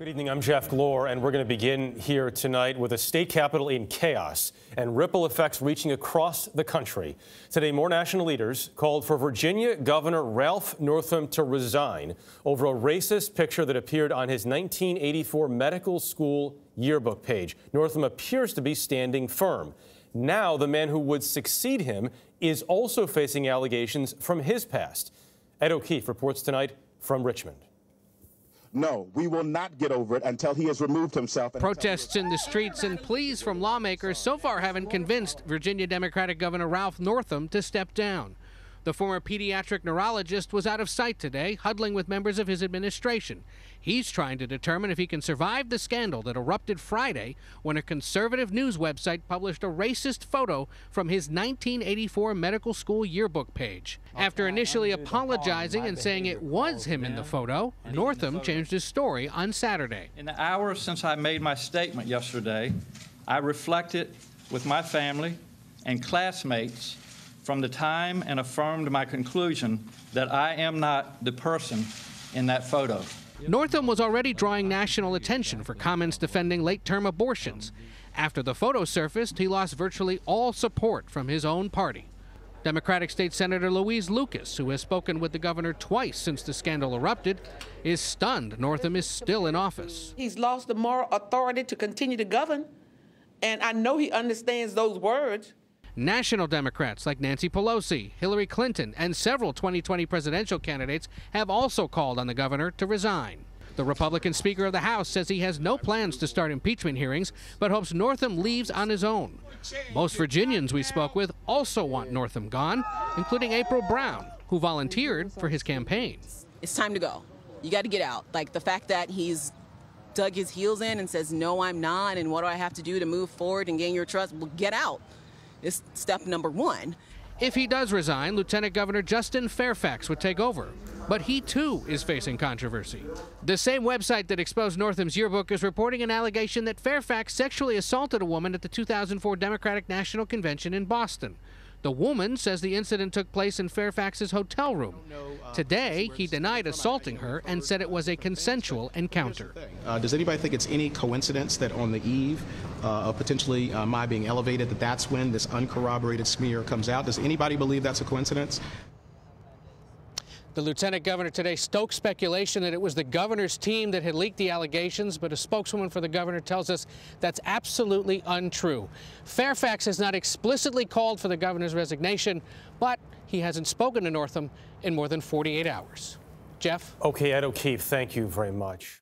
Good evening, I'm Jeff Glor, and we're going to begin here tonight with a state capitol in chaos and ripple effects reaching across the country. Today, more national leaders called for Virginia Governor Ralph Northam to resign over a racist picture that appeared on his 1984 medical school yearbook page. Northam appears to be standing firm. Now, the man who would succeed him is also facing allegations from his past. Ed O'Keefe reports tonight from Richmond. No, we will not get over it until he has removed himself. Protests in the streets and pleas from lawmakers so far haven't convinced Virginia Democratic Governor Ralph Northam to step down. The former pediatric neurologist was out of sight today, huddling with members of his administration. He's trying to determine if he can survive the scandal that erupted Friday when a conservative news website published a racist photo from his 1984 medical school yearbook page. After initially apologizing and saying it was him in the photo, Northam changed his story on Saturday. In the hours since I made my statement yesterday, I reflected with my family and classmates from the time and affirmed my conclusion that I am not the person in that photo. Northam was already drawing national attention for comments defending late-term abortions. After the photo surfaced, he lost virtually all support from his own party. Democratic State Senator Louise Lucas, who has spoken with the governor twice since the scandal erupted, is stunned Northam is still in office. He's lost the moral authority to continue to govern, and I know he understands those words. National Democrats like Nancy Pelosi, Hillary Clinton, and several 2020 presidential candidates have also called on the governor to resign. The Republican Speaker of the House says he has no plans to start impeachment hearings, but hopes Northam leaves on his own. Most Virginians we spoke with also want Northam gone, including April Brown, who volunteered for his campaign. It's time to go. You got to get out. Like the fact that he's dug his heels in and says, no, I'm not, and what do I have to do to move forward and gain your trust? Well, get out. Is step number one. If he does resign, Lieutenant Governor Justin Fairfax would take over. But he, too, is facing controversy. The same website that exposed Northam's yearbook is reporting an allegation that Fairfax sexually assaulted a woman at the 2004 Democratic National Convention in Boston. The woman says the incident took place in Fairfax's hotel room. Today, he denied assaulting her and said it was a consensual encounter. Does anybody think it's any coincidence that on the eve of potentially my being elevated, that's when this uncorroborated smear comes out? Does anybody believe that's a coincidence? The lieutenant governor today stoked speculation that it was the governor's team that had leaked the allegations, but a spokeswoman for the governor tells us that's absolutely untrue. Fairfax has not explicitly called for the governor's resignation, but he hasn't spoken to Northam in more than 48 hours. Jeff? Okay, Ed O'Keefe, thank you very much.